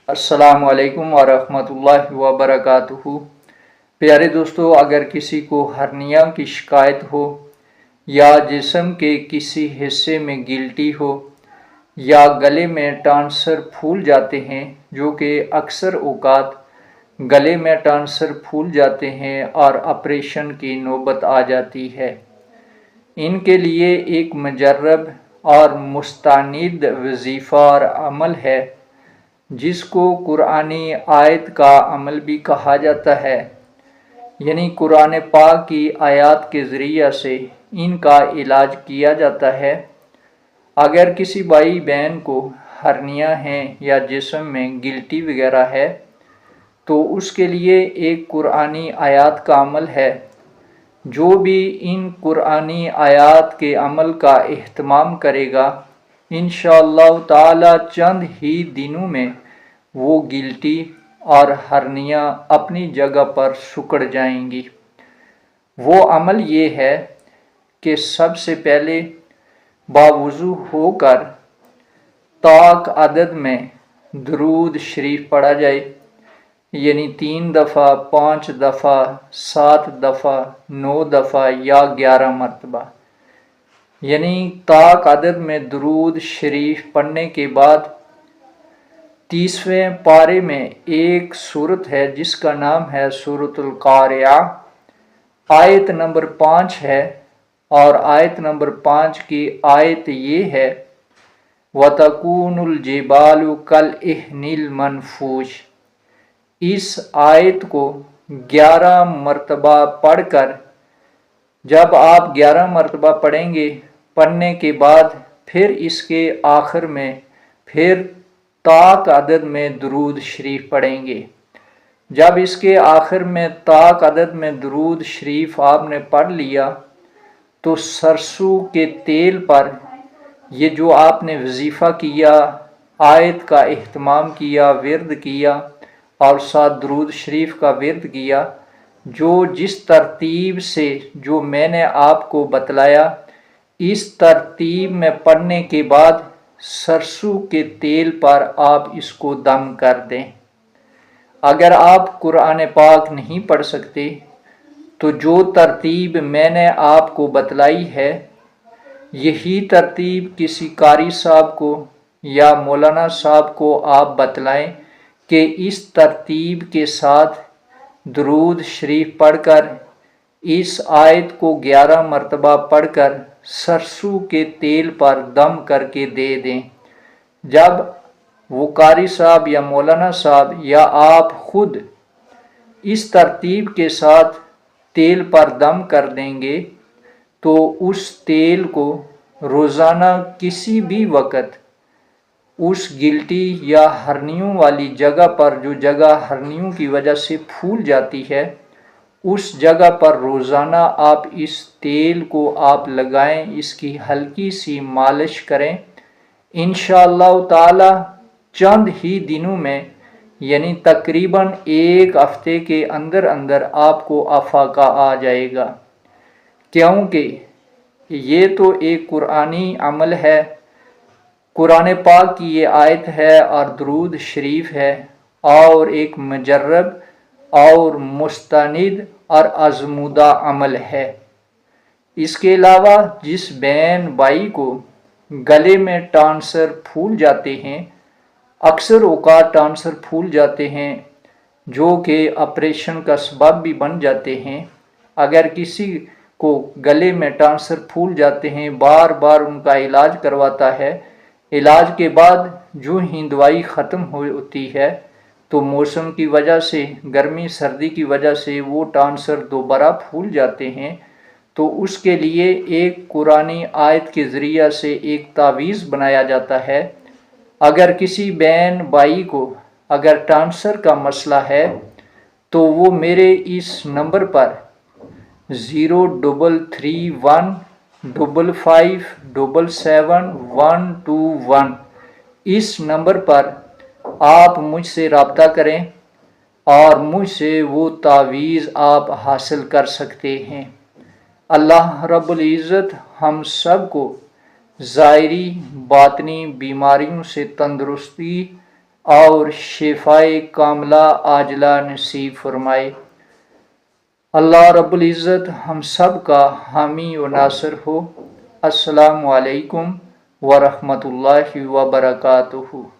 अस्सलाम वालेकुम वरहमतुल्लाहि वबरकातुहू। प्यारे दोस्तों, अगर किसी को हर्निया की शिकायत हो या जिस्म के किसी हिस्से में गिल्टी हो या गले में टांसर फूल जाते हैं, जो कि अक्सर औकात गले में टांसर फूल जाते हैं और ऑपरेशन की नौबत आ जाती है, इनके लिए एक मुजर्रब और मुस्तनिद वजीफ़ा और अमल है जिसको कुरानी आयत का अमल भी कहा जाता है। यानी कुरान पाक की आयत के ज़रिए से इनका इलाज किया जाता है। अगर किसी भाई बहन को हर्निया है या जिस्म में गिल्टी वगैरह है तो उसके लिए एक कुरानी आयत का अमल है। जो भी इन कुरानी आयत के अमल का एहतमाम करेगा, इंशाअल्लाह ताला चंद ही दिनों में वो गिल्टी और हर्निया अपनी जगह पर सिकुड़ जाएंगी। वो अमल ये है कि सबसे पहले बावुज़ू होकर ताक अदद में दरूद शरीफ पढ़ा जाए, यानी 3 दफ़ा, 5 दफ़ा, 7 दफ़ा, 9 दफ़ा या 11 मरतबा। यानी ताक अदद में दरूद शरीफ पढ़ने के बाद 30वें पारे में एक सूरत है जिसका नाम है सूरतुल कारिया। आयत नंबर 5 है और आयत नंबर 5 की आयत ये है, वतकूनुल जिबालु कल इहनिल मनफूश। इस आयत को 11 मरतबा पढ़कर, जब आप 11 मरतबा पढ़ेंगे, पढ़ने के बाद फिर इसके आखिर में फिर ताक अदद में दरूद शरीफ पढ़ेंगे। जब इसके आखिर में ताक अदद में दरूद शरीफ आपने पढ़ लिया तो सरसों के तेल पर ये जो आपने वजीफ़ा किया, आयत का एहतमाम किया, विर्द किया और साथ दरूद शरीफ का विर्द किया, जो जिस तरतीब से जो मैंने आपको बतलाया, इस तरतीब में पढ़ने के बाद सरसों के तेल पर आप इसको दम कर दें। अगर आप कुरान पाक नहीं पढ़ सकते तो जो तरतीब मैंने आपको बतलाई है, यही तरतीब किसी कारी साहब को या मौलाना साहब को आप बतलाएं कि इस तरतीब के साथ दरूद शरीफ पढ़कर इस आयत को 11 मरतबा पढ़कर सरसों के तेल पर दम करके दे दें। जब वो कारी साहब या मौलाना साहब या आप खुद इस तरतीब के साथ तेल पर दम कर देंगे तो उस तेल को रोज़ाना किसी भी वक़्त उस गिल्टी या हर्नियों वाली जगह पर, जो जगह हर्नियों की वजह से फूल जाती है, उस जगह पर रोज़ाना आप इस तेल को आप लगाएं, इसकी हल्की सी मालिश करें। इंशाअल्लाह ताला चंद ही दिनों में, यानी तकरीबन 1 हफ्ते के अंदर अंदर आपको अफाका आ जाएगा। क्योंकि ये तो एक कुरानी अमल है, कुरान पाक की ये आयत है और दरूद शरीफ है और एक मुजर्रब और मुस्तनिद और आजमूदा अमल है। इसके अलावा जिस बहन भाई को गले में टांसर फूल जाते हैं, अक्सर औकात टांसर फूल जाते हैं जो कि ऑपरेशन का सबब भी बन जाते हैं। अगर किसी को गले में टांसर फूल जाते हैं, बार बार उनका इलाज करवाता है, इलाज के बाद जो ही दवाई ख़त्म होती है तो मौसम की वजह से, गर्मी सर्दी की वजह से वो टांसर दोबारा फूल जाते हैं। तो उसके लिए एक कुरानी आयत के ज़रिए से एक तावीज़ बनाया जाता है। अगर किसी बहन भाई को अगर टांसर का मसला है तो वो मेरे इस नंबर पर 033155777121 इस नंबर पर आप मुझसे रब्ता करें और मुझसे वो तावीज़ आप हासिल कर सकते हैं। अल्लाह रब्बुल इज़्ज़त हम सब को ज़ाहिरी बातनी बीमारियों से तंदुरुस्ती اور شفائے کاملہ عاجلہ نصیب فرمائے۔ اللہ رب العزت ہم سب کا حامی و ناصر ہو۔ السلام علیکم ورحمۃ اللہ وبرکاتہ۔